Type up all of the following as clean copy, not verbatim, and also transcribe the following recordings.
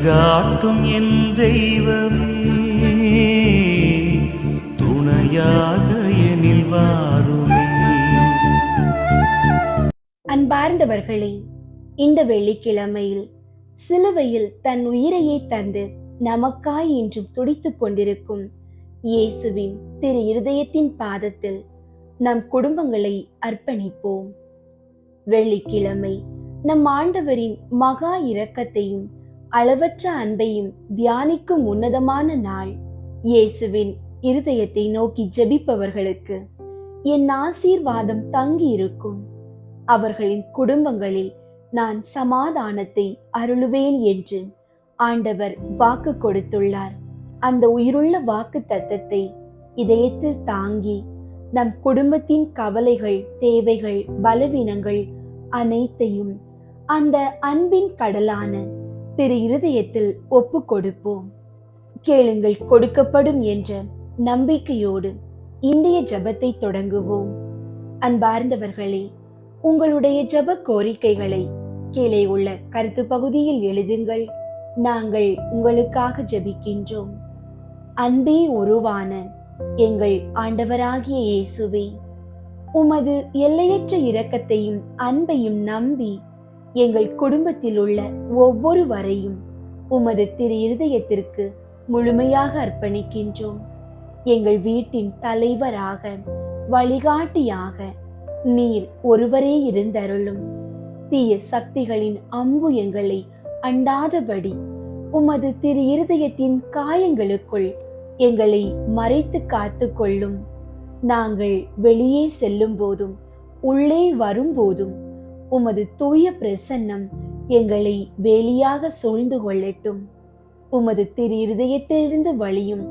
வழிகாட்டும் என் தெய்வமே, துணையாக எனில் வாருமே. அன்பார்ந்தவர்களே, இந்த வெள்ளிக்கிழமையில் சிலுவையில் தன் உயிரையே தந்து நமக்காய் இன்றும் துடித்துக் கொண்டிருக்கும் இயேசுவின் திரு இருதயத்தின் பாதத்தில் நம் குடும்பங்களை அர்ப்பணிப்போம். வெள்ளிக்கிழமை நம் ஆண்டவரின் மகா இரக்கத்தையும் அளவற்ற அன்பையும் தியானிக்கும் உன்னதமான நாள். இயேசுவின் இருதயத்தை நோக்கி ஜெபிப்பவர்களுக்கு என் ஆசீர்வாதம் தங்கி இருக்கும். அவர்களின் குடும்பங்களில் நான் சமாதானத்தை அருளுவேன் என்று ஆண்டவர் வாக்கு கொடுத்துள்ளார். அந்த உயிருள்ள வாக்கு தத்தத்தை இதயத்தில் தாங்கி நம் குடும்பத்தின் கவலைகள், தேவைகள், பலவீனங்கள் அனைத்தையும் அந்த அன்பின் கடலான திரு இருதயத்தில் ஒப்பு கொடுப்போம். கேளுங்கள் கொடுக்கப்படும் என்ற நம்பிக்கையோடு இன்றைய ஜெபத்தை தொடங்குவோம். அன்பார்ந்தவர்களே, உங்களுடைய ஜெப கோரிக்கைகளை கீழே உள்ள கருத்து பகுதியில் எழுதுங்கள். நாங்கள் உங்களுக்காக ஜெபிக்கின்றோம். அன்பே உருவான எங்கள் ஆண்டவராகிய இயேசுவே, உமது எல்லையற்ற இரக்கத்தையும் அன்பையும் நம்பி எங்கள் குடும்பத்தில் உள்ள ஒவ்வொருவரையும் உமது திரு இருதயத்திற்கு முழுமையாக அர்ப்பணிக்கின்றோம். எங்கள் வீட்டின் தலைவராக, வழிகாட்டியாக நீர் ஒருவரே இருந்தருளும். தீய சக்திகளின் அம்பு எங்களை அண்டாதபடி உமது திரு இருதயத்தின் காயங்களுக்குள் எங்களை மறைத்து காத்து கொள்ளும். நாங்கள் வெளியே செல்லும் போதும் உள்ளே வரும்போதும் உமது தூய பிரசன்னம் எங்களை வேலியாக சூழ்ந்து கொள்ளட்டும். உமது திரு இருதயத்திலிருந்து வழியும்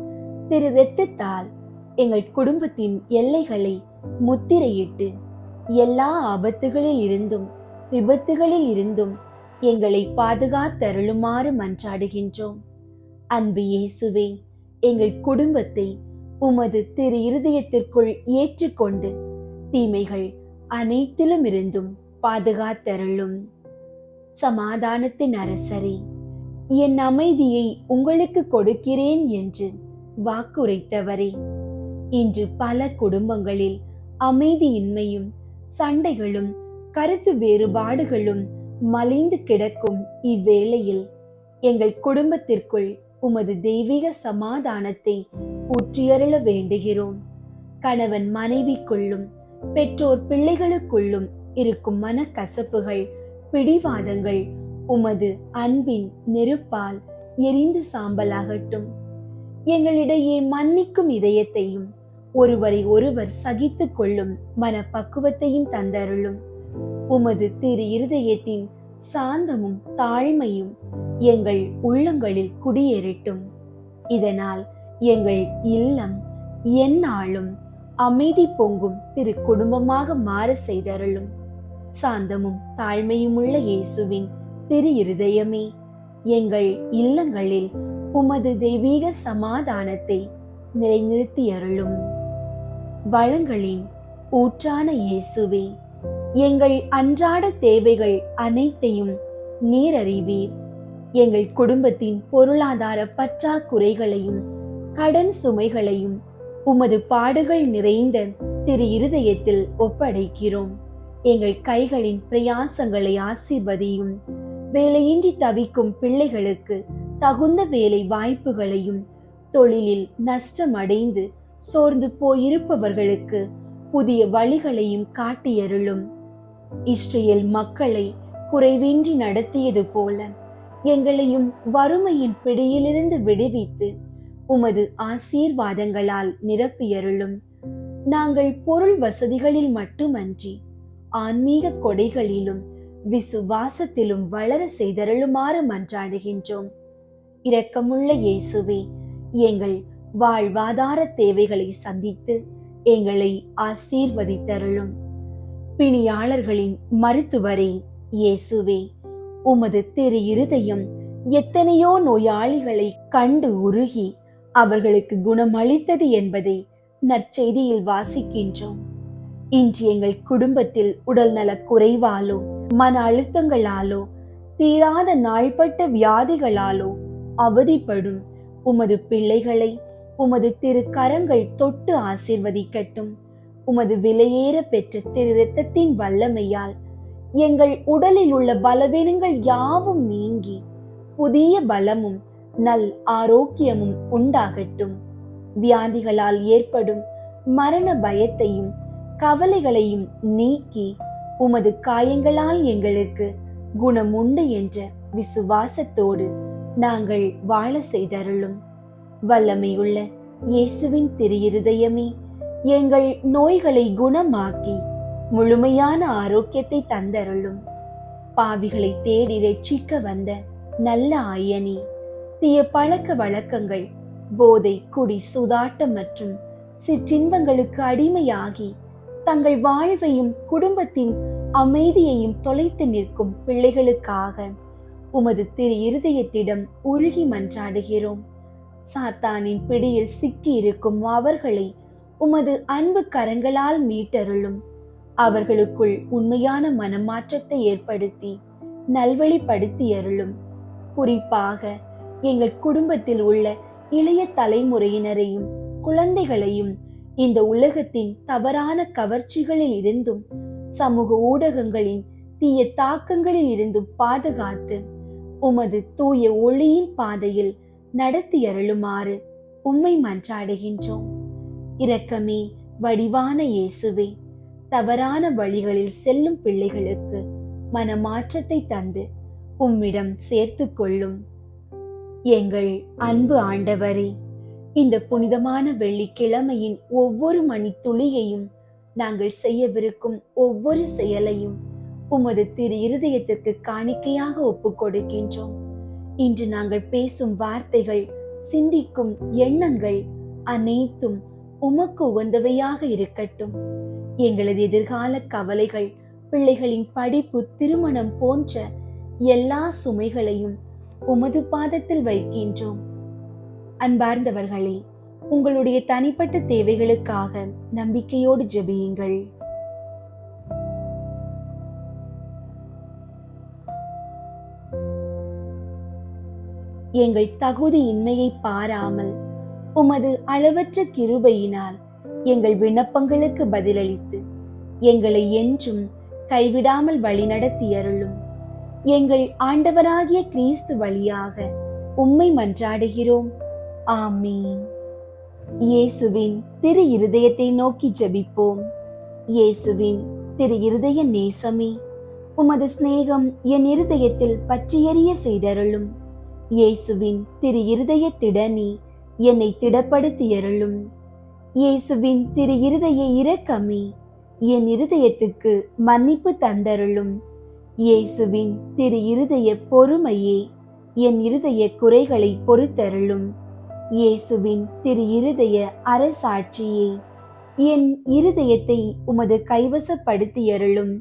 திரு இரத்தத்தால் எங்கள் குடும்பத்தின் எல்லைகளை முத்திரையிட்டு எல்லா ஆபத்துகளில் இருந்தும் விபத்துகளில் இருந்தும் எங்களை பாதுகாத்தருளுமாறு மன்றாடுகின்றோம். அன்பு இயேசுவே, எங்கள் குடும்பத்தை உமது திரு இருதயத்திற்குள் ஏற்றுக்கொண்டு தீமைகள் அனைத்திலும் இருந்தும் பாதுகாத்தருளும். சமாதானத்தின் அரசரே, என் அமைதியை உங்களுக்கு கொடுக்கிறேன் என்று வாக்குரைத்தவரே, இன்று பல குடும்பங்களில் அமைதியின்மையும் சண்டைகளும் கருத்து வேறுபாடுகளும் மலிந்து கிடக்கும் இவ்வேளையில் எங்கள் குடும்பத்திற்குள் உமது தெய்வீக சமாதானத்தை ஊற்றியருள வேண்டுகிறோம். கணவன் மனைவிக்குள்ளும் பெற்றோர் பிள்ளைகளுக்குள்ளும் இருக்கும் மனக்கசப்புகள், பிடிவாதங்கள் உமது அன்பின் நெருப்பால் எரிந்து சாம்பலாகட்டும். எங்களிடையே மன்னிக்கும் இதயத்தையும் ஒருவரை ஒருவர் சகித்துக் கொள்ளும் மனப்பக்குவத்தையும் தந்தருளும். உமது திரு இருதயத்தின் சாந்தமும் தாழ்மையும் எங்கள் உள்ளங்களில் குடியேறட்டும். இதனால் எங்கள் இல்லம் எந்நாளும் அமைதி பொங்கும் திரு குடும்பமாக மாற செய்தருளும். சாந்தமும் தாழ்மையும் உள்ள இயேசுவின் திரு இருதயமே, எங்கள் இல்லங்களில் உமது தெய்வீக சமாதானத்தை நிலைநிறுத்தி அருளும். வளங்களின் ஊற்றான இயேசுவே, எங்கள் அன்றாட தேவைகள் அனைத்தையும் நீர் அறிவீர். எங்கள் குடும்பத்தின் பொருளாதார பற்றாக்குறைகளையும் கடன் சுமைகளையும் உமது பாடுகள் நிறைந்த திரு இருதயத்தில் ஒப்படைக்கிறோம். எங்கள் கைகளின் பிரயாசங்களை ஆசீர்வதியும். வேலையின்றி தவிக்கும் பிள்ளைகளுக்கு தகுந்த வேலை வாய்ப்புகளையும், தொழிலில் நஷ்டமடைந்து சோர்ந்து போயிருப்பவர்களுக்கு புதிய வழிகளையும் காட்டியருளும். இஸ்ரேல் மக்களை குறைவின்றி நடத்தியது போல எங்களையும் வறுமையின் பிடியிலிருந்து விடுவித்து உமது ஆசீர்வாதங்களால் நிரப்பியருளும். நாங்கள் பொருள் வசதிகளில் மட்டுமன்றி ஆன்மீக கொடைகளிலும் விசுவாசத்திலும் வளர செய்தருளுமாறு மன்றாடுகின்றோம். இரக்கமுள்ள இயேசுவே, எங்கள் வாழ்வாதார தேவைகளை சந்தித்து எங்களை ஆசீர்வதித்தருளும். பிணியாளர்களின் மருத்துவரே இயேசுவே, உமது திரு இருதயம் எத்தனையோ நோயாளிகளை கண்டு உருகி அவர்களுக்கு குணமளித்தது என்பதை நற்செய்தியில் வாசிக்கின்றோம். இன்று எங்கள் குடும்பத்தில் உடல் நலக் குறைவாலோ, மன அழுத்தங்களாலோ, தீராத நாள்பட்ட வியாதிகளாலோ அவதிப்படும் உமது பிள்ளைகளை உமது திரு கரங்கள் தொட்டு ஆசீர்வதிக்கட்டும். உமது விலையேற பெற்ற திரு இரத்தத்தின் வல்லமையால் எங்கள் உடலில் உள்ள பலவீனங்கள் யாவும் நீங்கி புதிய பலமும் நல் ஆரோக்கியமும் உண்டாகட்டும். வியாதிகளால் ஏற்படும் மரண பயத்தையும் கவலைகளையும் நீக்கி உமது காயங்களால் எங்களுக்கு குணம் உண்டு என்ற விசுவாசத்தோடு நாங்கள் வாழ செய்தருளும். வல்லமையுள்ள இயேசுவின் திரு இருதயமே, எங்கள் நோய்களை குணமாக்கி முழுமையான ஆரோக்கியத்தை தந்தருளும். பாவிகளை தேடி ரட்சிக்க வந்த நல்ல ஆயனே, தீய பழக்க வழக்கங்கள், போதை, குடி, சூதாட்டம் மற்றும் சிற்றின்பங்களுக்கு அடிமையாகி தங்கள் வாழ்வையும் குடும்பத்தின் அமைதியையும் தொலைத்து நிற்கும் பிள்ளைகளுக்காக உமது திரு இருதயத்திடம் உருகி மன்றாடுகிறோம். சாத்தானின் பிடியில் சிக்கி இருக்கும் அவர்களை உமது அன்பு கரங்களால் மீட்டருளும். அவர்களுக்குள் உண்மையான மனமாற்றத்தை ஏற்படுத்தி நல்வழிப்படுத்தி அருளும். குறிப்பாக எங்கள் குடும்பத்தில் உள்ள இளைய தலைமுறையினரையும் குழந்தைகளையும் இந்த உலகத்தின் தவறான கவர்ச்சிகளில் இருந்தும் சமூக ஊடகங்களின் தீய தாக்கங்களில் இருந்தும் பாதுகாத்து உமது தூய ஒளியின் பாதையில் நடத்தி அருளுமாறு உம்மை மன்றாடுகின்றோம். இரக்கமே வடிவான இயேசுவே, தவறான வழிகளில் செல்லும் பிள்ளைகளுக்கு மனமாற்றத்தை தந்து உம்மிடம் சேர்த்து கொள்ளும். எங்கள் அன்பு ஆண்டவரே, இந்த புனிதமான வெள்ளிக்கிழமையின் ஒவ்வொரு மணித்துளியையும் நாங்கள் செய்யவிருக்கும் ஒவ்வொரு செயலையும் உமது திரு இருதயத்திற்கு காணிக்கையாக ஒப்புக் கொடுக்கின்றோம். இன்று நாங்கள் பேசும் வார்த்தைகள், சிந்திக்கும் எண்ணங்கள் அனைத்தும் உமக்கு உகந்தவையாக இருக்கட்டும். எங்களது எதிர்கால கவலைகள், பிள்ளைகளின் படிப்பு, திருமணம் போன்ற எல்லா சுமைகளையும் உமது பாதத்தில் வைக்கின்றோம். அன்பார்ந்தவர்களே, உங்களுடைய தனிப்பட்ட தேவைகளுக்காக நம்பிக்கையோடு ஜெபியுங்கள். எங்கள் தகுதியின்மையை பாராமல் உமது அளவற்ற கிருபையினால் எங்கள் விண்ணப்பங்களுக்கு பதிலளித்து எங்களை என்றும் கைவிடாமல் வழிநடத்தி அருளும். எங்கள் ஆண்டவராகிய கிறிஸ்து வழியாக உம்மை மன்றாடுகிறோம். ஆமீன். இயேசுவின் திரு இருதயத்தை நோக்கி ஜெபிப்போம். இயேசுவின் திரு இருதய நேசமே, உமது சிநேகம் என் இருதயத்தில் பற்றியெரிய செய்தருளும். இயேசுவின் திரு இருதய திடனே, என்னை திடப்படுத்தியருளும். இயேசுவின் திரு இருதய இரக்கமே, என் இருதயத்துக்கு மன்னிப்பு தந்தருளும். இயேசுவின் திரு இருதய பொறுமையே, என் இருதய குறைகளை பொறுத்தருளும். இயேசுவின் திரு இருதய அரசாட்சியே, என் இருதயத்தை உமது கைவசப்படுத்தியருளும்.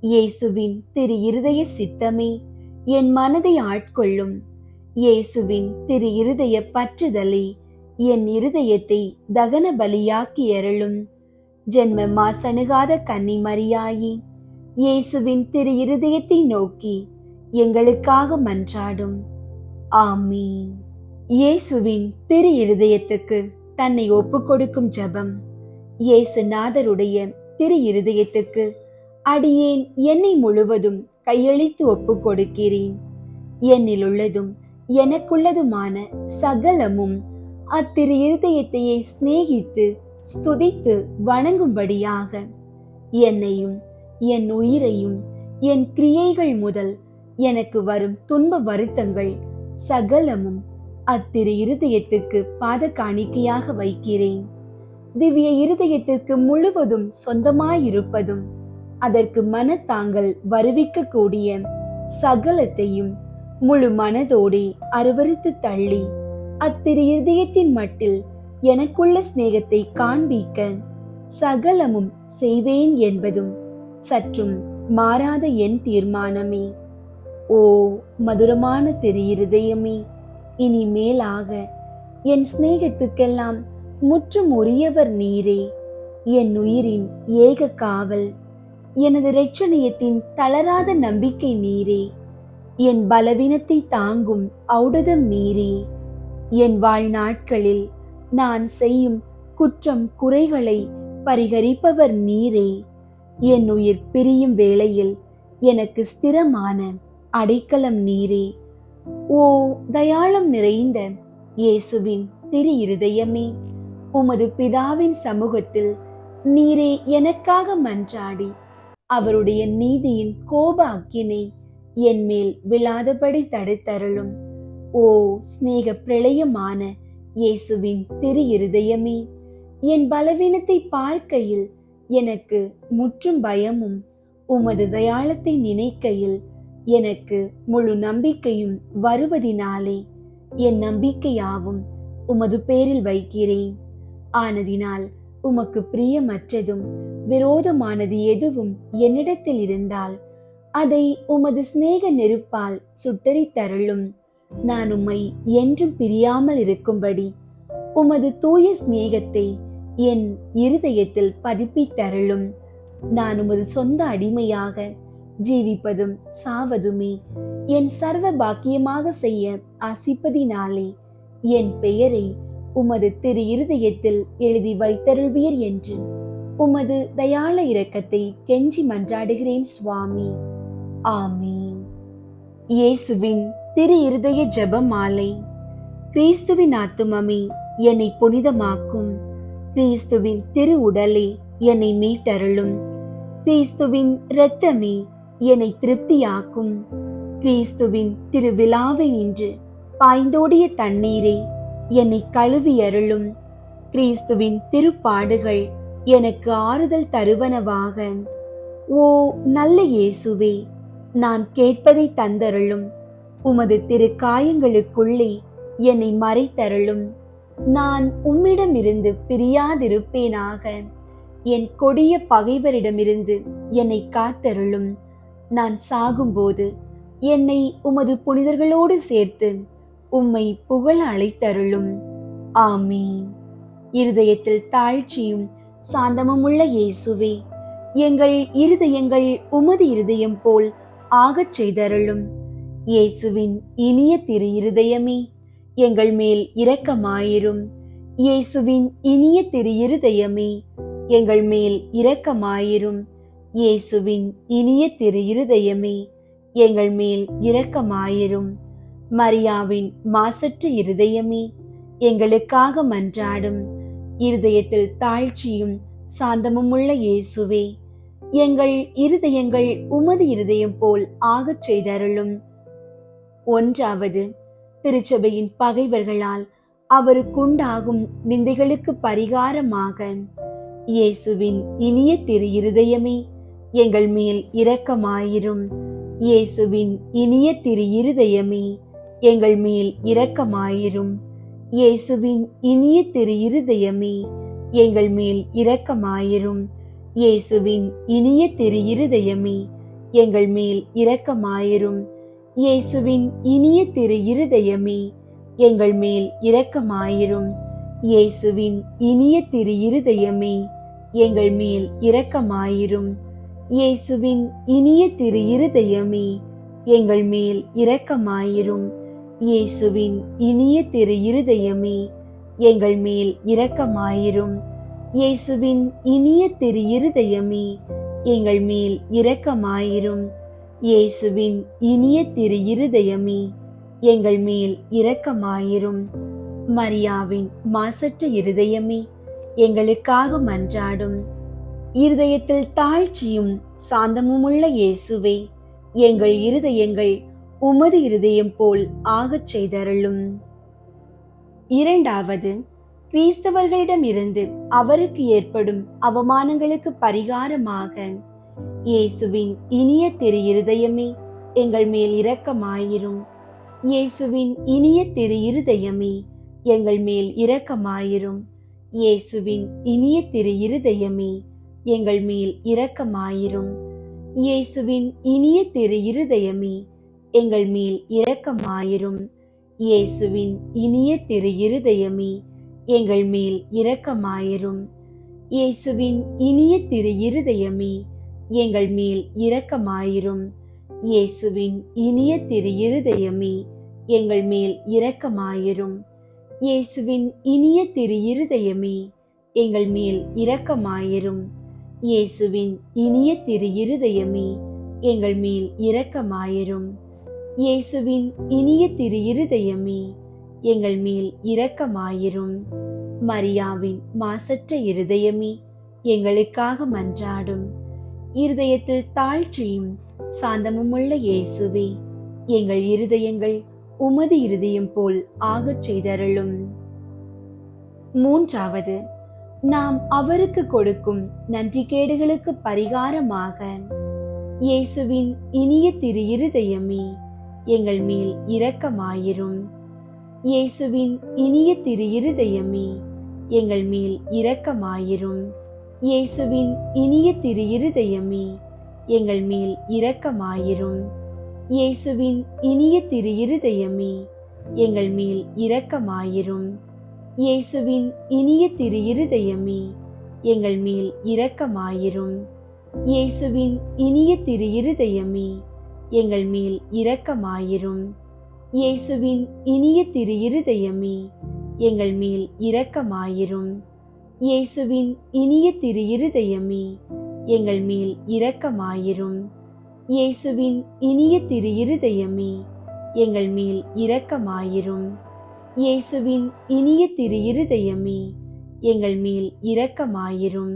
இயேசுவின் திரு இருதய சித்தமே, என் மனதை ஆட்கொள்ளும். இயேசுவின் திரு இருதய பற்றுதலே, என் இருதயத்தை தகன பலியாக்கி அருளும். ஜென்ம மாசணுகாத கன்னி மரியாயே, இயேசுவின் திரு இருதயத்தை நோக்கி எங்களுக்காக மன்றாடும். ஆமீன். இயேசுவின் திரு இருதயத்துக்கு தன்னை ஒப்புக் கொடுக்கும் ஜெபம். இயேசுநாதருடைய திரு இருதயத்துக்கு அடியேன் என்னை முழுவதும் கையளித்து ஒப்புக் கொடுக்கிறேன். என்னில் உள்ளதும் எனக்குள்ளதுமான சகலமும் அத்திரு இருதயத்தையே சிநேகித்து ஸ்துதித்து வணங்கும்படியாக என்னையும் என் உயிரையும் என் கிரியைகள் முதல் எனக்கு வரும் துன்ப வருத்தங்கள் சகலமும் அத்திரு இருதயத்துக்கு பாத காணிக்கையாக வைக்கிறேன். திவ்ய இருதயத்திற்கு முழுவதும் சொந்தமாயிருப்பதும் அதற்கு மனத்தாங்கள் வருவிக்க கூடிய சகலத்தையும் முழு மனதோடே அருவருத்து தள்ளி அத்திரு இருதயத்தின் மட்டில் எனக்குள்ள சிநேகத்தை காண்பிக்க சகலமும் செய்வேன் என்பதும் சற்றும் மாறாத என் தீர்மானமே. ஓ மதுரமான திரு இருதயமே, இனி மேலாக என் சிநேகத்துக்கெல்லாம் முற்றும் உரியவர் நீரே. என் உயிரின் ஏக காவல், எனது இரட்சணியத்தின் தளராத நம்பிக்கை நீரே. என் பலவீனத்தை தாங்கும் ஔடதம் நீரே. என் வாழ்நாட்களில் நான் செய்யும் குற்றம் குறைகளை பரிகரிப்பவர் நீரே. என் உயிர் பிரியும் வேளையில் எனக்கு ஸ்திரமான அடைக்கலம் நீரே. ஓ தயாளம் நிறைந்த இயேசுவின் திரு இருதயமே, உமது பிதாவின் சமூகத்தில் நீரே எனக்காக மன்றாடி அவருடைய நீதியின் கோப அக்கினை என் மேல் விழாதபடி தடுத்தருளும். ஓ சிநேக பிரளயமான இயேசுவின் திரு இருதயமே, என் பலவீனத்தை பார்க்கையில் எனக்கு முற்றும் பயமும், உமது தயாளத்தை நினைக்கையில் எனக்கு முழு நம்பிக்கையும் வருவதினாலே என் நம்பிக்கையாவும் உமது பேரில் வைக்கிறேன். ஆனதினால் உமக்கு பிரியமற்றதும் விரோதமானது எதுவும் என்னிடத்தில் இருந்தால் அதை உமது சிநேக நெருப்பால் சுட்டரித்தருளும். நான் உம்மை என்றும் பிரியாமல் இருக்கும்படி உமது தூய சிநேகத்தை என் இருதயத்தில் பதிப்பித்தருளும். நான் உமது சொந்த அடிமையாக ஜீவிப்பதும் சாவதுமே என் சர்வ பாக்கியமாக செய்ய ஆசிப்பதினாலே என் பெயரை உமது திரு இருதயத்தில் எழுதி வைத்தருள்வீர் என்று உமது தயாள இரக்கத்தை கெஞ்சி மன்றாடுகிறேன் சுவாமி. ஆமீன். இயேசுவின் திரு இருதய ஜெப மாலை. கிறிஸ்துவின் ஆத்துமமே என்னை புனிதமாக்கும். கிறிஸ்துவின் திரு உடலே என்னை மீட்டருளும். கிறிஸ்துவின் இரத்தமே என்னை திருப்தியாக்கும். கிறிஸ்துவின் திருவிழாவை நின்று பாய்ந்தோடிய தண்ணீரே என்னை கழுவி அருளும். கிறிஸ்துவின் திருப்பாடுகள் எனக்கு ஆறுதல் தருவனவாக. ஓ நல்ல இயேசுவே, நான் கேட்பதை தந்தருளும். உமது திரு காயங்களுக்குள்ளே என்னை மறைத்தருளும். நான் உம்மிடமிருந்து பிரியாதிருப்பேனாக. என் கொடிய பகைவரிடமிருந்து என்னை காத்தருளும். நான் சாகும்போது என்னை உமது புனிதர்களோடு சேர்த்து உம்மை புகழ அழைத்தருளும். ஆமீன். இருதயத்தில் தாழ்ச்சியும் சாந்தமும் உள்ள இயேசுவே, எங்கள் இருதயங்கள் உமது இருதயம் போல் ஆகச் செய்தருளும். இயேசுவின் இனிய திரு இருதயமே, எங்கள் மேல் இரக்கமாயிரும். இயேசுவின் இனிய திரு இருதயமே, எங்கள் மேல் இரக்கமாயிரும். இயேசுவின் இனிய திரு இருதயமே, எங்கள் மேல் இரக்கமாயிரும். மரியாவின் மாசற்ற இருதயமே, எங்களுக்காக மன்றாடும். இருதயத்தில் தாழ்ச்சியும் சாந்தமும் உள்ள இயேசுவே, எங்கள் இருதயங்கள் உமது இருதயம் போல் ஆகச் செய்தருளும். 1. திருச்சபையின் பகைவர்களால் அவருக்குண்டாகும் நிந்தைகளுக்கு பரிகாரமாக இயேசுவின் இனிய திரு இருதயமே, எங்கள் மேல் இரக்கமாயிரும். இயேசுவின் இனிய திரு இருதயமே, எங்கள் மேல் இரக்கமாயிரும். இயேசுவின் இனிய திரு இருதயமே, எங்கள் மேல் இரக்கமாயிரும். இயேசுவின் இனிய திரு இருதயமே, எங்கள் மேல் இரக்கமாயிரும். இயேசுவின் இனிய திரு இருதயமே, எங்கள் மேல் இரக்கமாயிரும். இயேசுவின் இனிய திரு இருதயமே, எங்கள் மேல் இரக்கமாயிரும். இயேசுவின் இனிய திரு இருதயமே, எங்கள் மேல் இரக்கமாயிரும். இயேசுவின் இனிய திரு இருதயமே, எங்கள் மேல் இரக்கமாயிரும். இயேசுவின் இனிய திரு இருதயமே, எங்கள் மேல் இரக்கமாயிரும். இயேசுவின் இனிய திரு இருதயமே, எங்கள் மேல் இரக்கமாயிரும். மரியாவின் மாசற்ற இருதயமே, எங்களுக்காக மன்றாடும். இருதயத்தில் தாழ்ச்சியும் சாந்தமும் உள்ள இயேசுவே, எங்கள் இருதயங்கள் உமது இருதயம் போல் ஆகச் செய்தருளும். 2. கிறிஸ்தவர்களிடமிருந்து அவருக்கு ஏற்படும் அவமானங்களுக்கு பரிகாரமாக இயேசுவின் இனிய திரு இருதயமே, எங்கள் மேல் இரக்கமாயிரும். இயேசுவின் இனிய திரு இருதயமே, எங்கள் மேல் இரக்கமாயிரும். இயேசுவின் இனிய திரு இருதயமே, எங்கள் மேல் இரக்கமாயிரும். இயேசுவின் இனிய திரு இருதயமே, எங்கள் மேல் இரக்கமாயிரும். இயேசுவின் இனிய திரு இருதயமே, எங்கள் மேல் இரக்கமாயிரும். இயேசுவின் இனிய திரு இருதயமே, எங்கள் மேல் இரக்கமாயிரும். இயேசுவின் இனிய திரு இருதயமே, எங்கள் மேல் இரக்கமாயிரும். இயேசுவின் இனிய திரு இருதயமே, எங்கள் மேல் இரக்கமாயிரும். இயேசுவின் இனிய திரு இருதயமே, எங்கள் மேல் இரக்கமாயிரும். இயேசுவின் இனிய திரு இருதயமே, எங்கள் மேல் இரக்கமாயிரும். மரியாவின் மாசற்ற இருதயமே, எங்களுக்காக மன்றாடும். இருதயத்தில் தாழ்ச்சியும் சாந்தமுமுள்ள இயேசுவே, எங்கள் இருதயங்கள் உமது இருதயம் போல் ஆகச் செய்தருளும். மூன்றாவது, நாம் அவருக்கு கொடுக்கும் நன்றிகேடுகளுக்கு பரிகாரமாக இயேசுவின் இனிய திரு இருதயமே, எங்கள் மேல் இரக்கமாயிரும். இயேசுவின் இனிய திரு இருதயமே, எங்கள் மேல் இரக்கமாயிரும். இயேசுவின் இனிய திரு இருதயமே, எங்கள் மேல் இரக்கமாயிரும். இயேசுவின் இனிய திரு இருதயமே, எங்கள் மேல் இரக்கமாயிரும். இயேசுவின் இனிய திரு இருதயமே, எங்கள் மேல் இரக்கமாயிரும். இயேசுவின் இனிய திரு இருதயமே, எங்கள் மேல் இரக்கமாயிரும். இயேசுவின் இனிய திரு இருதயமே, எங்கள் மேல் இரக்கமாயிரும். இயேசுவின் இனிய திரு இருதயமே, எங்கள் மேல் இரக்கமாயிரும். இயேசுவின் இனிய திரு இருதயமே, எங்கள் மேல் இரக்கமாயிரும். இயேசுவின் இனிய திரு இருதயமே, எங்கள் மேல் இரக்கமாயிரும்.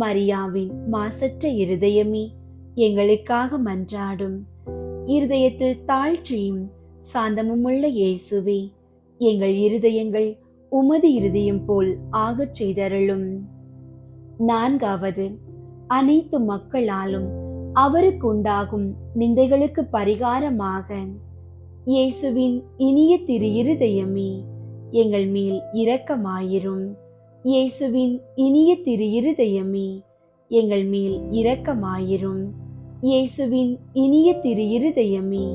மரியாவின் மாசற்ற இருதயமே, எங்களுக்காக மன்றாடும். இருதயத்தில் தாழ்ச்சியும் சாந்தமுமுள்ள இயேசுவே, எங்கள் இருதயங்கள் உமது இருதயம் போல் ஆகச் செய்தருளும். நான்காவது, அனைத்து மக்களாலும் அவருக்கு உண்டாகும் நிந்தைகளுக்கு பரிகாரமாக இயேசுவின் இனிய திரு இருதயமே, எங்கள் மேல் இரக்கமாயிரும். இயேசுவின் இனிய திரு இருதயமே, எங்கள் மேல் இரக்கமாயிரும். இயேசுவின் இனிய திரு இருதயமே,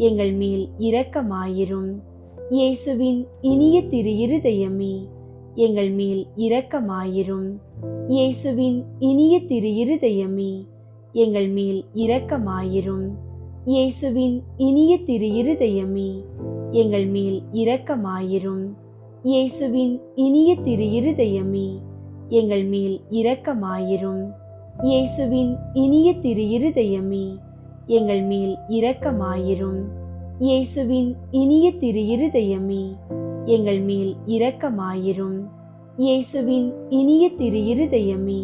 எங்கள் மேல் இரக்கமாயிரும். இயேசுவின் இனிய திரு இருதயமே, எங்கள் மேல் இரக்கமாயிரும். இயேசுவின் இனிய திரு இருதயமே, எங்கள் மேல் இரக்கமாயிரும். இயேசுவின் இனிய திரு இருதயமே, எங்கள் மேல் இரக்கமாயிரும். இயேசுவின் இனிய திரு இருதயமே, எங்கள் மேல் இரக்கமாயிரும். இயேசுவின் இனிய திரு இருதயமே, எங்கள் மேல் இரக்கமாயிரும். இயேசுவின் இனிய திரு இருதயமே, எங்கள் மேல் இரக்கமாயிரும். இயேசுவின் இனிய திரு இருதயமே,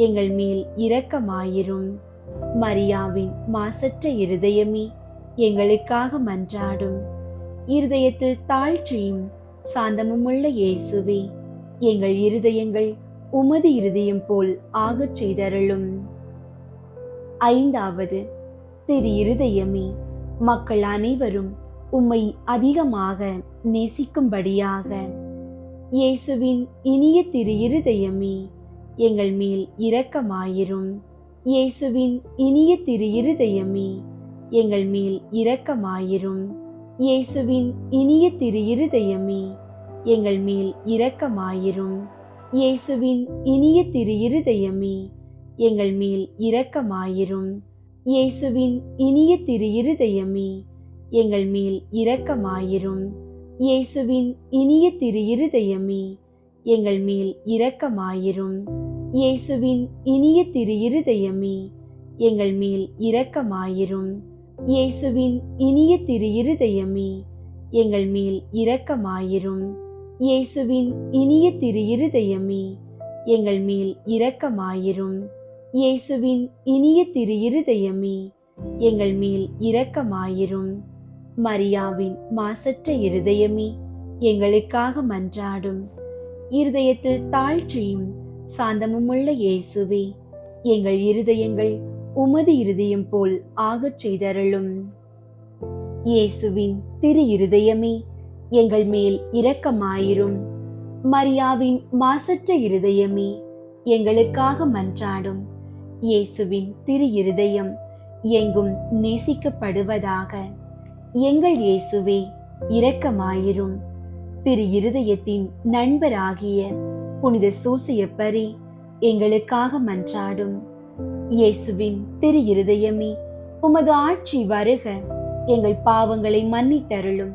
எங்கள் மேல் இரக்கமாயிரும். மரியாவின் மாசற்ற இருதயமே, எங்களுக்காக மன்றாடும். இருதயத்தில் தாழ்ச்சியும் சாந்தமுமுள்ள இயேசுவே, எங்கள் இருதயங்கள் உமது இருதயம் போல் ஆகச் செய்தருளும். ஐந்தாவது, திரு இருதயமே, மக்கள் அனைவரும் உம்மை அதிகமாக நேசிக்கும்படியாக இயேசுவின் இனிய திரு இருதயமே, எங்கள் மேல் இரக்கமாயிரும். இயேசுவின் இனிய திரு இருதயமே, எங்கள் மேல் இரக்கமாயிரும். இயேசுவின் இனிய திரு இருதயமே, எங்கள் மேல் இரக்கமாயிரும். இயேசுவின் இனிய திரு இருதயமே, எங்கள் மேல் இரக்கமாயிரும். இயேசுவின் இனிய திரு இருதயமே, எங்கள் மேல் இரக்கமாயிரும். இயேசுவின் இனிய திரு இருதயமே, எங்கள் மேல் இரக்கமாயிரும். இயேசுவின் இனிய திரு இருதயமே, எங்கள் மேல் இரக்கமாயிரும். இயேசுவின் இனிய திரு இருதயமே, எங்கள் மேல் இரக்கமாயிரும். இயேசுவின் இனிய திரு இருதயமே, எங்கள் மேல் இரக்கமாயிரும். இயேசுவின் இனிய திரு இருதயமே, எங்கள் மேல் இரக்கமாயிரும். மரியாவின் மாசற்ற இருதயமே, எங்களுக்காக மன்றாடும். இருதயத்தில் தாழ்ச்சியும் சாந்தமுமுள்ள இயேசுவே, எங்கள் இருதயங்கள் உமது இருதயம் போல் ஆகச் செய்தருளும். இயேசுவின் திரு இருதயமே, எங்கள் மேல் இரக்கமாயிரும். மரியாவின் மாசற்ற இருதயமே, எங்களுக்காக மன்றாடும். இயேசுவின் திரு இருதயம் எங்கும் நேசிக்கப்படுவதாக. எங்கள் இயேசுவே, இரக்கமாயிரும். திரு இருதயத்தின் நண்பராகிய புனித சூசையப்பரே, எங்களுக்காக மன்றாடும். இயேசுவின் திரு இருதயமே, உமது ஆட்சி வருக. எங்கள் பாவங்களை மன்னித்தருளும்.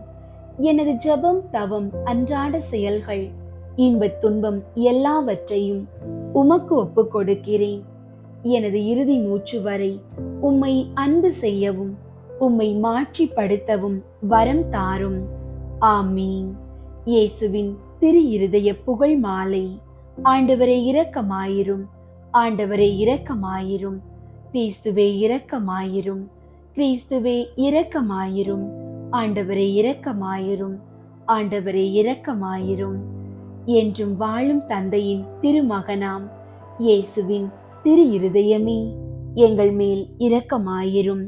எனது ஜெபம், தவம், அன்றாட செயல்கள், இன்பத் துன்பம் எல்லாவற்றையும் உமக்கு ஒப்புக் கொடுக்கிறேன். எனது இறுதி மூச்சு வரை உம்மை அன்பு செய்யவும் உம்மை மாட்சிப்படுத்தவும் வரம் தாரும். ஆமீன். இயேசுவின் திரு இருதய புகழ் மாலை. ஆண்டவரே இரக்கமாயிரும். ஆண்டவரே இரக்கமாயிரும். கிறிஸ்துவே இரக்கமாயிரும். கிறிஸ்துவே இரக்கமாயிரும். ஆண்டவரே இரக்கமாயிரும். ஆண்டவரே இரக்கமாயிரும். என்றும் வாழும் தந்தையின் திருமகனாம் இயேசுவின் திரு இருதயமே, எங்கள் மேல் இரக்கமாயிரும்.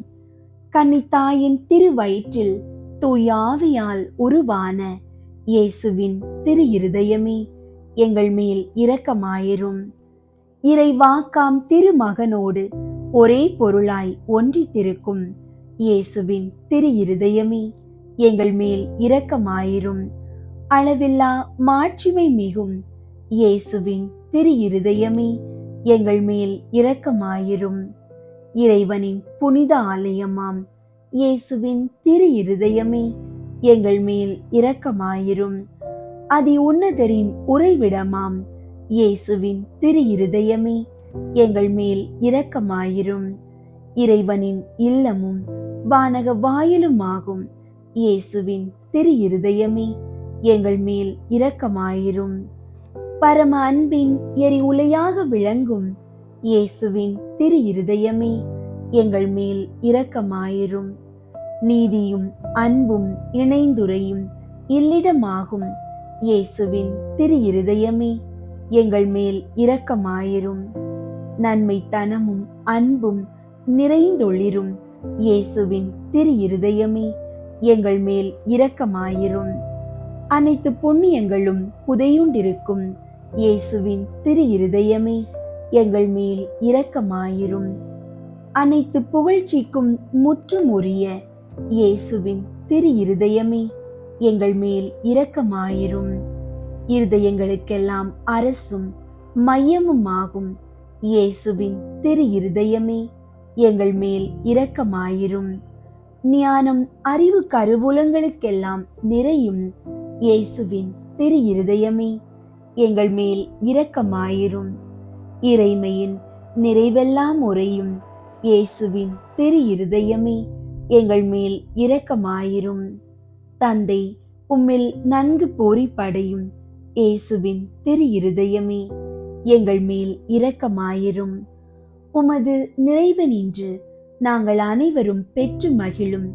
கன்னித்தாயின் திரு வயிற்றில் தூயாவியால் உருவான இயேசுவின் திரு இருதயமே, எங்கள் மேல் இரக்கமாயிரும். இறைவாக்காம் திருமகனோடு ஒரே பொருளாய் ஒன்றித்திருக்கும் இயேசுவின் திரு இருதயமே, எங்கள் மேல் இரக்கமாயிரும். அளவில்லா மாட்சிமை மிகும் இயேசுவின் திரு இருதயமே, எங்கள் மேல் இரக்கமாயிரும். இறைவனின் புனித ஆலயமாம் இயேசுவின் திரு இருதயமே, எங்கள் மேல் இரக்கமாயிரும். அதி உன்னதரின் உறைவிடமாம் இயேசுவின் திரு இருதயமே, எங்கள் மேல் இரக்கமாயிரும். இறைவனின் இல்லமும் வானக வாயிலுமாகும் இயேசுவின் திரு இருதயமே, எங்கள் மேல் இரக்கமாயிரும். பரம அன்பின் எரி உலையாக விளங்கும் இயேசுவின் திரு இருதயமே, எங்கள் மேல் இரக்கமாயிரும். நீதியும் அன்பும் இணைந்துரையும் இல்லிடமாகும் இயேசுவின் திரு இருதயமே, எங்கள் மேல் இரக்கமாயிரும். நன்மைத்தனமும் அன்பும் நிறைந்தொளிரும் இயேசுவின் திரு இருதயமே, எங்கள் மேல் இரக்கமாயிரும். அனைத்து புண்ணியங்களும் புதையுண்டிருக்கும் இயேசுவின் திரு இருதயமே, எங்கள் மேல் இரக்கமாயிரும். அனைத்து புகழ்ச்சிக்கும் முற்றும் உரிய இயேசுவின் திரு இருதயமே, எங்கள் மேல் இரக்கமாயிரும். இருதயங்களுக்கெல்லாம் அரசும் மையமுமாகும் இயேசுவின் திரு இருதயமே, எங்கள் மேல் இரக்கமாயிரும். ஞானம் அறிவு கருவூலங்களுக்கெல்லாம் நிறையும் இயேசுவின் திரு இருதயமே, எங்கள் மேல் இரக்கமாயிரும். இறைமையின் நிறைவெல்லாம் உரையும் இயேசுவின் திரு இருதயமே, எங்கள் மேல் இரக்கமாயிரும். தந்தை உம்மில் நன்கு போரிப்படையும் இயேசுவின் திரு இருதயமே, எங்கள் மேல் இரக்கமாயிரும். உமது நிறைவனின்று நாங்கள் அனைவரும் பெற்று மகிழும்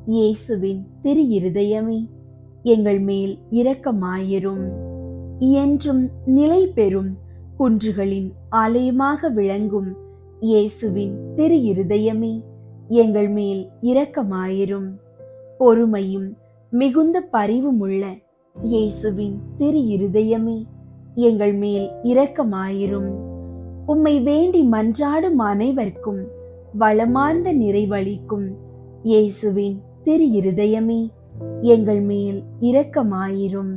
இயேசுவின் திரு இருதயமே, எங்கள் மேல் இரக்கமாயிரும். என்றும் நிலை பெறும் குன்றுகளின் ஆலயமாக விளங்கும் இயேசுவின் திரு இருதயமே, எங்கள் மேல் இரக்கமாயிரும். பொறுமையும் மிகுந்த பரிவுமுள்ள இயேசுவின் திரு இருதயமே, எங்கள் மேல் இரக்கமாயிரும். உம்மை வேண்டி மன்றாடும் அனைவருக்கும் வளமார்ந்த நிறைவளிக்கும் இயேசுவின் திரு இருதயமே, எங்கள் மேல் இரக்கமாயிரும்.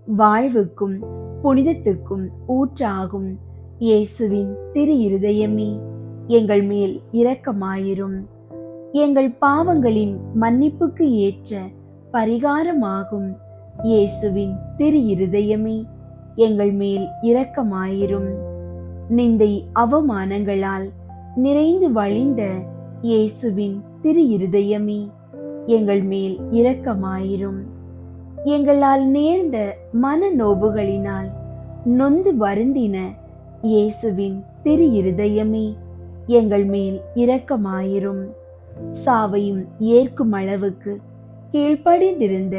வாழ்வுக்கும் புனிதத்துக்கும் ஊற்றாகும் இயேசுவின் திரு இருதயமே, எங்கள் மேல் இரக்கமாயிரும். எங்கள் பாவங்களின் மன்னிப்புக்கு ஏற்ற பரிகாரமாகும் இயேசுவின் திரு இருதயமே, எங்கள் மேல் இரக்கமாயிரும். நிந்தை அவமானங்களால் நிறைந்து வழிந்த இயேசுவின் திரு இருதயமே, எங்கள் மேல் இரக்கமாயிரும். எங்களால் நேர்ந்த மனநோவுகளினால் நொந்து வருந்தின இயேசுவின் திரு இருதயமே, எங்கள் மேல் இரக்கமாயிரும். சாவையும் ஏற்கும் அளவுக்கு கீழ்ப்படிந்திருந்த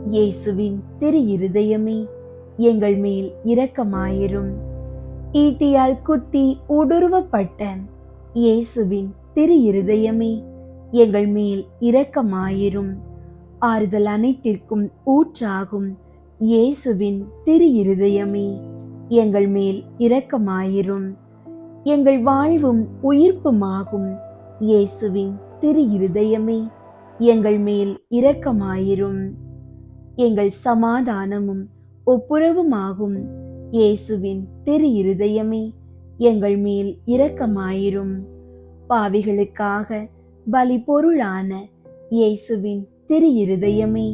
இயேசுவின் திரு இருதயமே, எங்கள் மேல் இரக்கமாயிரும். ஈட்டியால் குத்தி ஊடுருவப்பட்ட இயேசுவின் திரு இருதயமே, எங்கள் மேல் இரக்கமாயிரும். ஆறுதல் அனைத்திற்கும் ஊற்றாகும் இயேசுவின் திரு இருதயமே, எங்கள் மேல் இரக்கமாயிரும். எங்கள் வாழ்வும் உயிர்ப்புமாகும் இயேசுவின் திரு இருதயமே, எங்கள் மேல் இரக்கமாயிரும். எங்கள் சமாதானமும் ஒப்புரவுமாகும் இயேசுவின் திரு இருதயமே, எங்கள் மேல் இரக்கமாயிரும். பாவிகளுக்காக பலி பொருளான இயேசுவின் திரு இருதயமே,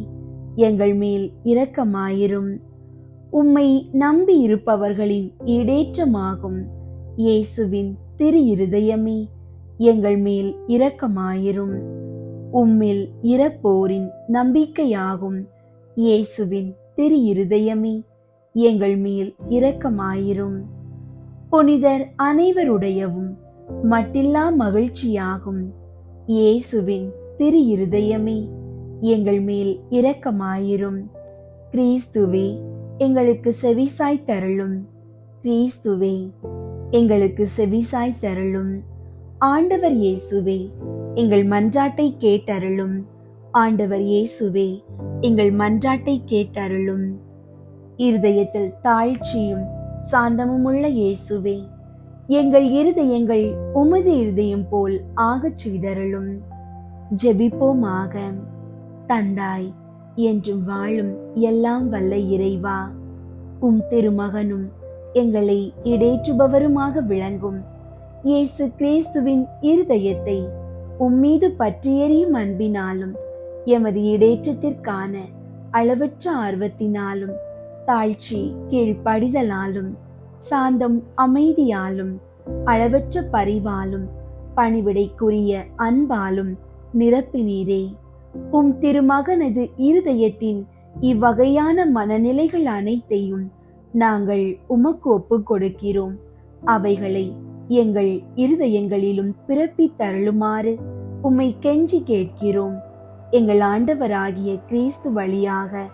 எங்கள் மேல் இரக்கமாயிரும். உம்மை நம்பி இருப்பவர்களின் ஈடேற்றமாகும் இயேசுவின் திரு இருதயமே, எங்கள் மேல் இரக்கமாயிரும். உம்மில் இறப்போரின் நம்பிக்கையாகும் இயேசுவின் திரு இருதயமே, எங்கள் மேல் இரக்கமாயிரும். புனிதர் அனைவருடையவும் மட்டில்லா மகிழ்ச்சியாகும் இயேசுவின் திரு இருதயமே, எங்கள் மேல் இரக்கமாயிரும். கிறிஸ்துவே, எங்களுக்கு செவிசாய் தருளும். கிறிஸ்துவே, எங்களுக்கு செவிசாய் தருளும். ஆண்டவர் இயேசுவே, எங்கள் மன்றாட்டை கேட்டருளும். ஆண்டவர் இயேசுவே, எங்கள் மன்றாட்டை கேட்டருளும். இருதயத்தில் தாழ்ச்சியும் சாந்தமும் உள்ள இயேசுவே, எங்கள் இருதயங்கள் உமது இருதயம் போல் ஆகச் செய்தருளும். ஜெபிப்போமாக. தந்தாய், என்றும் வாழும் எல்லாம் வல்ல இறைவா, உம் திருமகனும் எங்களை இடேற்றுபவருமாக விளங்கும் இயேசு கிறிஸ்துவின் இருதயத்தை உம்மீது பற்றியெறியும் அன்பினாலும் எமது இடேற்றத்திற்கான அளவற்ற ஆர்வத்தினாலும் தாழ்ச்சி கீழ்ப்படிதலாலும் சாந்தம் அமைதியாலும் அளவற்ற பரிவாலும் பணிவிடைக்குரிய அன்பாலும் நிரப்பினீரே. உம் திருமகனது இருதயத்தின் இவ்வகையான மனநிலைகள் அனைத்தையும் நாங்கள் உமக்கு ஒப்புக் கொடுக்கிறோம். அவைகளை எங்கள் இருதயங்களிலும் பிறப்பித்தருளுமாறு உம்மை கெஞ்சி கேட்கிறோம். எங்கள் ஆண்டவராகிய கிறிஸ்து வழியாக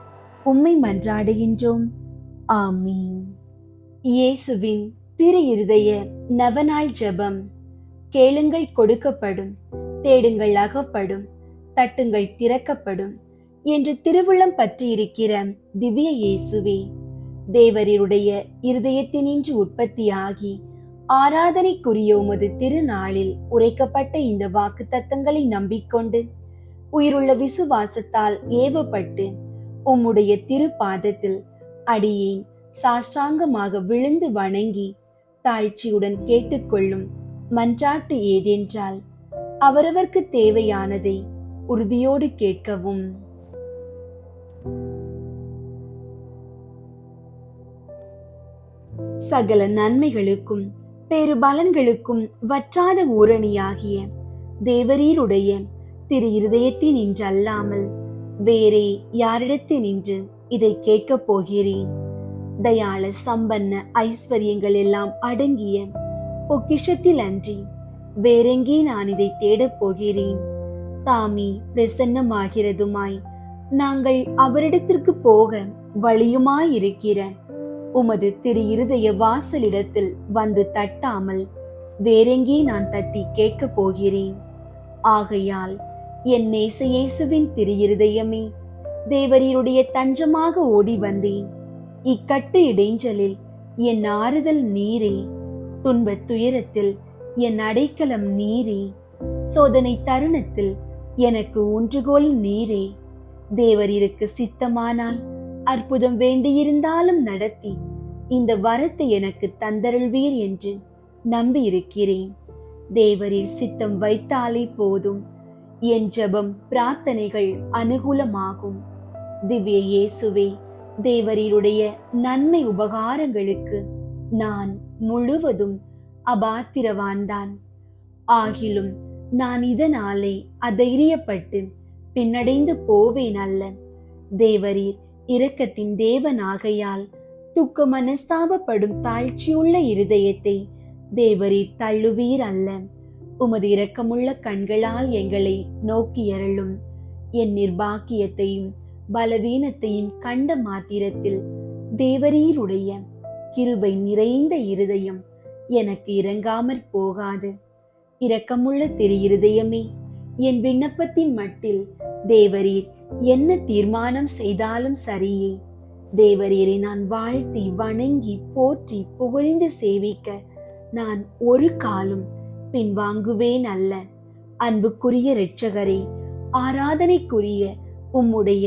உம்மை மன்றாடுகின்றோம். ஆமீன். இயேசுவின் திரு இருதய நவநாள் ஜெபம். கேளுங்கள் கொடுக்கப்படும், தேடுங்கள் அகப்படும், தட்டுங்கள் திறக்கப்படும் என்று திருவுளம் பற்றியிருக்கிற திவ்ய இயேசுவே, தேவரீருடைய இருதயத்தினின்று உற்பத்தியாகி ஆராதனைக்குரிய உமது திருநாளில் உரைக்கப்பட்ட இந்த வாக்கு தத்தங்களை நம்பிக்கொண்டு உயிருள்ள விசுவாசத்தால் ஏவப்பட்டு உம்முடைய திருப்பாதத்தில் அடியேன் சாஷ்டாங்கமாக விழுந்து வணங்கி தாழ்ச்சியுடன் கேட்டுக்கொள்ளும் மன்றாட்டு ஏதென்றால், அவரவர்க்கு தேவையானதை உறுதியோடு கேட்கவும். சகல நன்மைகளுக்கும் பேரு பலன்களுக்கும் வற்றாத ஊரணியாகிய தேவரீருடைய திரு இருதயத்தினின்று அல்லாமல் வேறே யாரிடத்தினின்று இதை கேட்கப் போகிறேன்? தயாள சம்பன்ன ஐஸ்வர்யங்கள் எல்லாம் அடங்கிய பொக்கிஷத்தில் அன்றி வேறெங்கே நான் இதை தேடப் போகிறேன்? தாமே பிரசன்னமாகிறதுமாய் நாங்கள் அவரிடத்திற்கு போக வழியுமாயிருக்கிற உமது திரு இருதய வாசலிடத்தில் வந்து தட்டாமல் வேறெங்கே நான் தட்டி கேட்கப் போகிறேன்? ஆகையால் என் நேச இயேசுவின் திரு இருதயமே, தேவரீருடைய தஞ்சமாக ஓடி வந்தேன். இக்கட்டு இடைஞ்சலில் என் ஆறுதல் நீரே, துன்பத் துயரத்தில் என் அடைக்கலம் நீரே, சோதனை தருணத்தில் எனக்கு ஊன்றுகோல் நீரே. தேவரீருக்கு சித்தமானால் அற்புதம் வேண்டியிருந்தாலும் நடத்தி இந்த வரத்தை எனக்கு தந்தருள்வீர் என்று நம்பியிருக்கிறேன். தேவரீர் சித்தம் வைத்தாலே போதும், என் ஜெபம் பிரார்த்தனைகள் அனுகூலமாகும். திவ்ய இயேசுவே, தேவரீருடைய நன்மை உபகாரங்களுக்கு நான் முழுவதும் அபாத்திரவான்தான். ஆகிலும் நான் இதனாலே அதைரியப்பட்டு பின்னடைந்து போவேன் அல்ல. தேவரீர் இரக்கத்தின் தேவனாகையால் துக்க மனஸ்தாபப்படும் தாழ்ச்சியுள்ள இருதயத்தை தேவரீர் தள்ளுவீர் அல்ல. உமது இரக்கமுள்ள கண்களால் எங்களை நோக்கியருளும். என் நிர்பாக்கியத்தையும் பலவீனத்தையும் கண்ட மாத்திரத்தில் தேவரீருடைய கிருபை நிறைந்த இருதயம் எனக்கு இறங்காமற் போகாது. இரக்கமுள்ள திரு இருதயமே, என் விண்ணப்பத்தின் மட்டில் தேவரீர் என்ன தீர்மானம் செய்தாலும் சரியே. தேவரீரை நான் வாழ்த்தி வணங்கி போற்றி புகழ்ந்து சேவிக்க நான் ஒரு காலும் பின்வாங்குவேன் அல்ல. அன்புக்குரிய இரட்சகரே, ஆராதனைக்குரிய உம்முடைய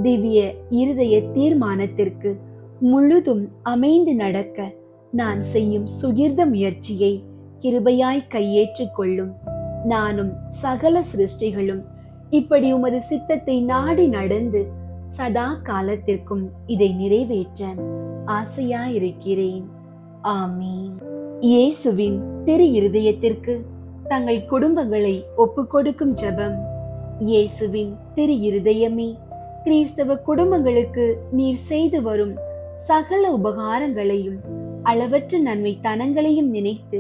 திவ்ய இருதய தீர்மானத்திற்கு முழுதும் அமைந்து நடக்க நான் செய்யும் சுகிர்த முயற்சியை கிருபையாய் கையேற்றுக் கொள்ளும். நானும் சகல சிருஷ்டிகளும் இப்படி உமது சித்தத்தை நாடி நடந்து சதா காலத்திற்கும் இதை நிறைவேற்ற ஆசையாயிருக்கிறேன். ஆமீன். இயேசுவின் திரு இருதயத்திற்கு தங்கள் குடும்பங்களை ஒப்புக்கொடுக்கும் ஜெபம். இயேசுவின் திரு இருதயமே, கிறிஸ்தவ குடும்பங்களுக்கு நீர் செய்து வரும் சகல உபகாரங்களையும் அளவற்ற நன்மை தனங்களையும் நினைத்து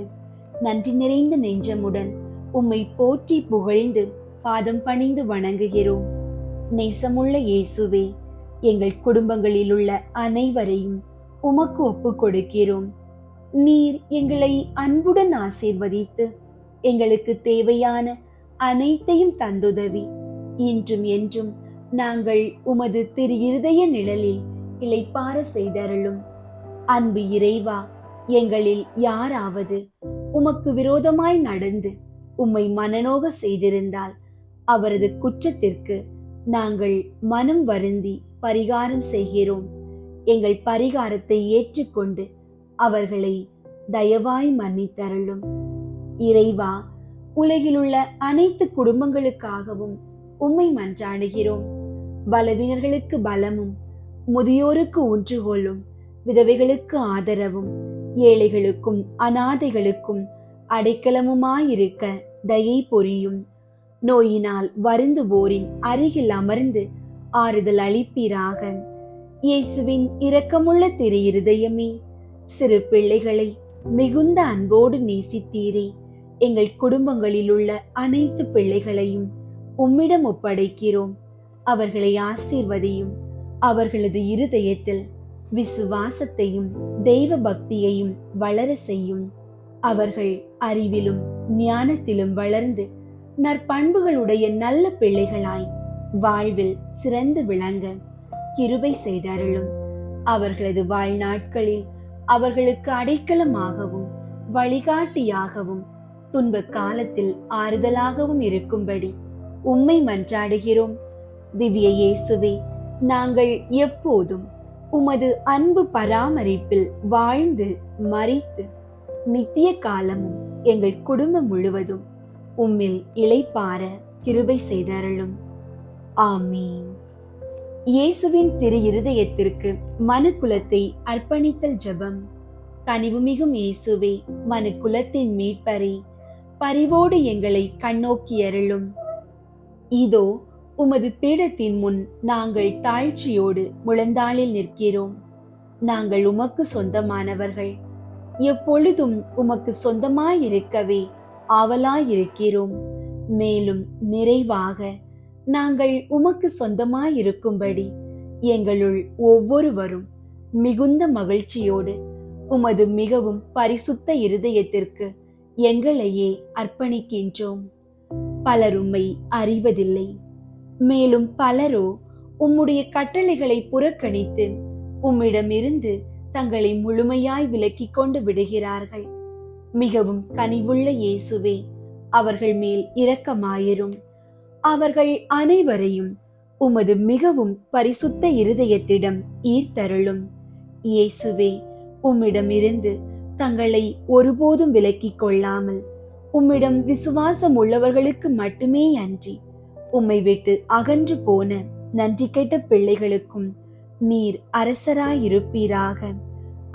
நன்றி நிறைந்த நெஞ்சமுடன் உம்மை போற்றி புகழ்ந்து பாதம் பணிந்து வணங்குகிறோம். நேசமுள்ள இயேசுவே, எங்கள் குடும்பங்களில் உள்ள அனைவரையும் உமக்கு ஒப்புக் கொடுக்கிறோம். நீர் எங்களை அன்புடன் ஆசீர்வதித்து எங்களுக்கு தேவையான அனைத்தையும் தந்துதவி இன்றும் என்றும் நாங்கள் உமது திரு இருதய நிழலில் இளைப்பாற செய்தருளும். அன்பு இறைவா, எங்களில் யாராவது உமக்கு விரோதமாய் நடந்து உம்மை மனநோக செய்திருந்தால் அவரது குற்றத்திற்கு நாங்கள் மனம் வருந்தி பரிகாரம் செய்கிறோம். எங்கள் பரிகாரத்தை ஏற்றுக்கொண்டு அவர்களை தயவாய் மன்னித்தருளும். இறைவா, உலகிலுள்ள அனைத்து குடும்பங்களுக்காகவும் உம்மை மன்றாடுகிறோம். பலவீனர்களுக்கு பலமும், முதியோருக்கு ஊன்றுகோலும், விதவைகளுக்கு ஆதரவும், ஏழைகளுக்கும் அநாதைகளுக்கும் அடைக்கலமுமாயிருக்க தயை பொரியும். நோயினால் வருந்துவோரின் அருகில் அமர்ந்து ஆறுதல் அளிப்பீராக. இயேசுவின் இரக்கமுள்ள திரு இருதயமே, சிறு பிள்ளைகளை மிகுந்த அன்போடு நேசித்தீரே. எங்கள் குடும்பங்களில் உள்ள அனைத்து பிள்ளைகளையும் உம்மிடம் ஒப்படைக்கிறோம். அவர்களை ஆசீர்வதியும். அவர்களது இருதயத்தில் விசுவாசத்தையும் தெய்வ பக்தியையும் வளர செய்யும். அவர்கள் அறிவிலும் ஞானத்திலும் வளர்ந்து நற்பண்புகளுடைய நல்ல பிள்ளைகளாய் வாழ்வில் சிறந்து விளங்க கிருபை செய்தருளும். அவர்களது வாழ்நாட்களில் அவர்களுக்கு அடைக்கலமாகவும் வழிகாட்டியாகவும் துன்ப காலத்தில் ஆறுதலாகவும் இருக்கும்படி உம்மை மன்றாடுகிறோம். திவ்ய இயேசுவே, நாங்கள் எப்போதும் உமது அன்பு பராமரிப்பில் வாழ்ந்து மரித்து நித்திய காலமும் எங்கள் குடும்பம் முழுவதும் உம்மில் இளைப்பாற கிருபை செய்தருளும். ஆமீன். இயேசுவின் திரு இருதயத்திற்கு மனுக்குலத்தை அர்ப்பணித்தல் ஜெபம். கனிவுமிகும் இயேசுவே, மனுக்குலத்தின் மீட்பரே, பரிவோடு எங்களை கண்ணோக்கியருளும். இதோ உமது பீடத்தின் முன் நாங்கள் தாழ்ச்சியோடு முழந்தாளில் நிற்கிறோம். நாங்கள் உமக்கு சொந்தமானவர்கள். எப்பொழுதும் உமக்கு சொந்தமாயிருக்கவே ஆவலாயிருக்கிறோம். மேலும் நிறைவாக நாங்கள் உமக்கு சொந்தமாயிருக்கும்படி எங்களுள் ஒவ்வொருவரும் மிகுந்த மகிழ்ச்சியோடு உமது மிகவும் பரிசுத்த இருதயத்திற்கு எங்களையே அர்ப்பணிக்கின்றோம். பலர் உம்மை அறிவதில்லை. மேலும் பலரோ உம்முடைய கட்டளைகளை புறக்கணித்து உம்மிடமிருந்து தங்களை முழுமையாய் விலக்கிக் கொண்டு விடுகிறார்கள். மிகவும் கனிவுள்ள இயேசுவே, அவர்கள் மேல் இரக்கமாயிரும். அவர்கள் அனைவரையும் உமது மிகவும் பரிசுத்த இருதயத்திடம் ஈர்த்தருளும். இயேசுவே, உம்மிடமிருந்து தங்களை ஒருபோதும் விலக்கிக் கொள்ளாமல் உம்மிடம் விசுவாசம் உள்ளவர்களுக்கு மட்டுமே அன்றி உம்மை விட்டு அகன்று போன நன்றி கெட்ட பிள்ளைகளுக்கும் நீர் அரசராயிருப்பீராக.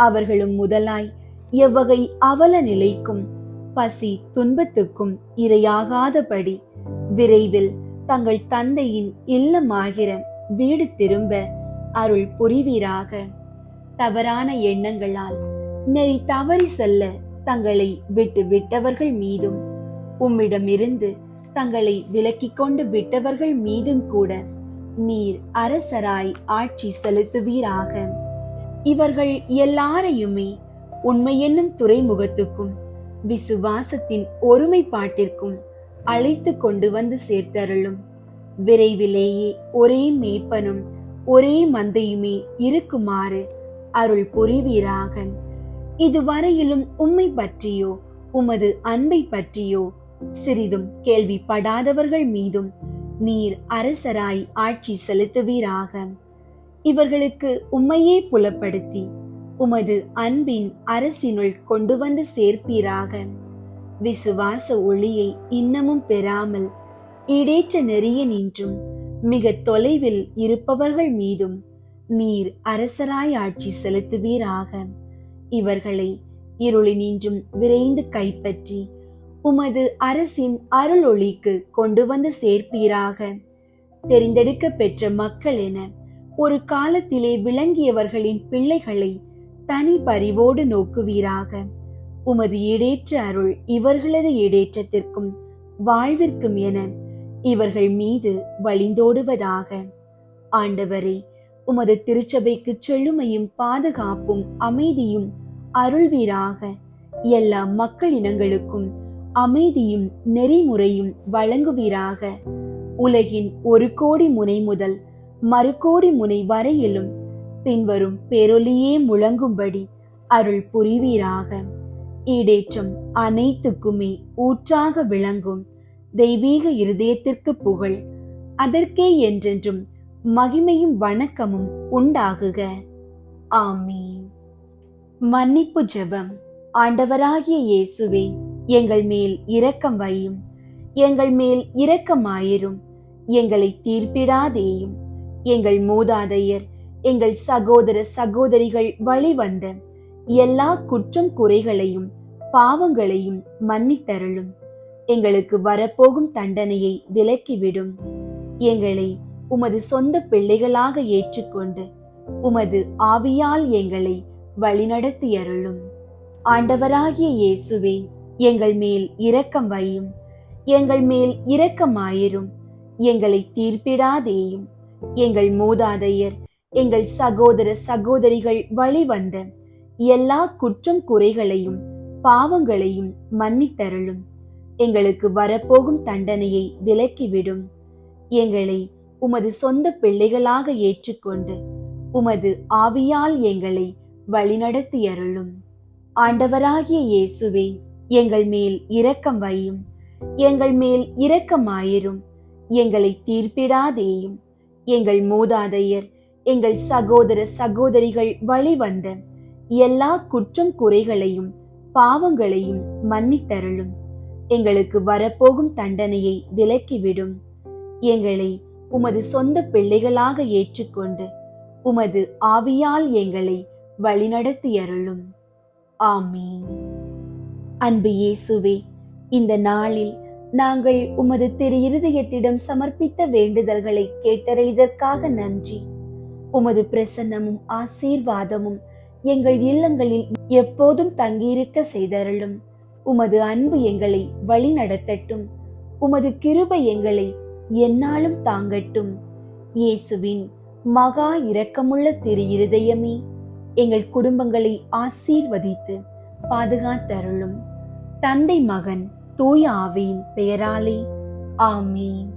அவர்களும் முதலாய் எவ்வகை அவல நிலைக்கும் பசி துன்பத்துக்கும் இரையாகாதபடி விரைவில் தங்கள் தந்தையின் இல்லமாகிற வீடு திரும்ப அருள் புரிவீராக. தவறான எண்ணங்களால் நெறி தவறி செல்ல தங்களை விட்டு விட்டவர்கள் மீதும் உம்மிடமிருந்து தங்களை விலக்கிக் கொண்டு விட்டவர்கள் மீதும் கூட நீர் அரசராய் ஆட்சி செலுத்துவீராக. இவர்கள் எல்லாரையுமே உண்மை என்னும் துறைமுகத்துக்கும் விசுவாசத்தின் ஒருமைப்பாட்டிற்கும் அழைத்து கொண்டு வந்து சேர்த்தருளும். விரைவிலேயே ஒரே மேய்ப்பனும் ஒரே மந்தையுமே இருக்குமாறு அருள் புரிவீராக. இதுவரையிலும் உம்மை பற்றியோ உமது அன்பை பற்றியோ சிறிதும் கேள்விப்படாதவர்கள் மீதும் நீர் அரசராய் ஆட்சி செலுத்துவீராக. இவர்களுக்கு உம்மையே புலப்படுத்தி உமது அன்பின் அரசினுள் கொண்டு வந்து சேர்ப்பீராக. விசுவாச ஒளியை இன்னமும் பெறாமல் ஈடேற்ற நெறிய நின்றும் மிக தொலைவில் இருப்பவர்கள் மீதும் நீர் அரசராய் ஆட்சி செலுத்துவீராக. இவர்களை இருளினின்றும் விரைந்து கைப்பற்றி உமது அரசின் அருள் ஒளிக்கு கொண்டு வந்து சேர்ப்பீராக. தெரிந்தெடுக்க பெற்ற மக்கள் என ஒரு காலத்திலே விளங்கியவர்களின் பிள்ளைகளை தனி பரிவோடு நோக்குவீராக. உமது ஈடேற்ற அருள் இவர்களது ஈடேற்றத்திற்கும் வாழ்விற்கும் என இவர்கள் மீது வழிந்தோடுவதாக. ஆண்டவரே, உமது திருச்சபைக்கு செழுமையும் பாதுகாப்பும் அமைதியும் அருள்வீராக. எல்லா மக்கள் இனங்களுக்கும் அமைதியும் நெறிமுறையும் வழங்குவீராக. உலகின் ஒரு கோடி முனை முதல் மறுகோடி முனை வரையிலும் பின்வரும் பேரொலியே முழங்கும்படி அருள் புரிவீராக. ஈடேற்றம் அனைத்துக்குமே ஊற்றாக விளங்கும் தெய்வீக இருதயத்திற்கு புகழ், அதற்கே என்றென்றும் மகிமையும் வணக்கமும் உண்டாகுக. ஆமீன். மன்னிப்பு ஜெபம். ஆண்டவராகிய இயேசுவே, எங்கள் மேல் இரக்கம் வையும். எங்கள் மேல் இரக்கமாயிரும். எங்களை தீர்ப்பிடாதேயும். எங்கள் மூதாதையர், எங்கள் சகோதர சகோதரிகள் வழிவந்த எல்லா குற்றம் குறைகளையும் பாவங்களையும் மன்னித்தருளும். எங்களுக்கு வரப்போகும் தண்டனையை விலக்கிவிடும். எங்களை உமது சொந்த பிள்ளைகளாக ஏற்றுக்கொண்டு உமது ஆவியால் எங்களை வழிநடத்தியருளும். ஆண்டவராகிய இயேசுவே, எங்கள் மேல் இரக்கம் வையும். எங்கள் மேல் இரக்கமாயிரும். எங்களை தீர்ப்பிடாதேயும். எங்கள் மூதாதையர், எங்கள் சகோதர சகோதரிகள் வழிவந்த எல்லா குற்றம் குறைகளையும் பாவங்களையும் மன்னித்தருளும். எங்களுக்கு வரப்போகும் தண்டனையை விலக்கிவிடும். எங்களை உமது சொந்த பிள்ளைகளாக ஏற்றுக்கொண்டு உமது ஆவியால் எங்களை வழிநடத்தியருளும். ஆண்டவராகிய இயேசுவே, எங்கள் மேல் இரக்கம் வையும். எங்கள் மேல் இரக்கமாயிரும். எங்களை தீர்ப்பிடாதேயும். எங்கள் மூதாதையர், எங்கள் சகோதர சகோதரிகள் வழிவந்த எல்லா குற்றம் குறைகளையும் பாவங்களையும் மன்னித்தருளும். எங்களுக்கு வரப்போகும் தண்டனையை விலக்கிவிடும். எங்களை உமது சொந்த பிள்ளைகளாக ஏற்றுக்கொண்டு உமது ஆவியால் எங்களை வழிநடத்தியருளும். ஆமீன். அன்பு இயேசுவே, இந்த நாளில் நாங்கள் உமது திரு இருதயத்திடம் சமர்ப்பித்த வேண்டுதல்களை கேட்டறியதற்காக நன்றி. உமது பிரசன்னமும் ஆசீர்வாதமும் எங்கள் இல்லங்களில் எப்போதும் தங்கியிருக்க செய்தருளும். உமது அன்பு எங்களை வழி நடத்தட்டும். உமது கிருபை எங்களை எந்நாளும் தாங்கட்டும். இயேசுவின் மகா இரக்கமுள்ள திரு இருதயமே, எங்கள் குடும்பங்களை ஆசீர்வதித்து பாதுகாத்தருளும். தந்தை, மகன், தூய ஆவியின் பெயராலே ஆமீன்.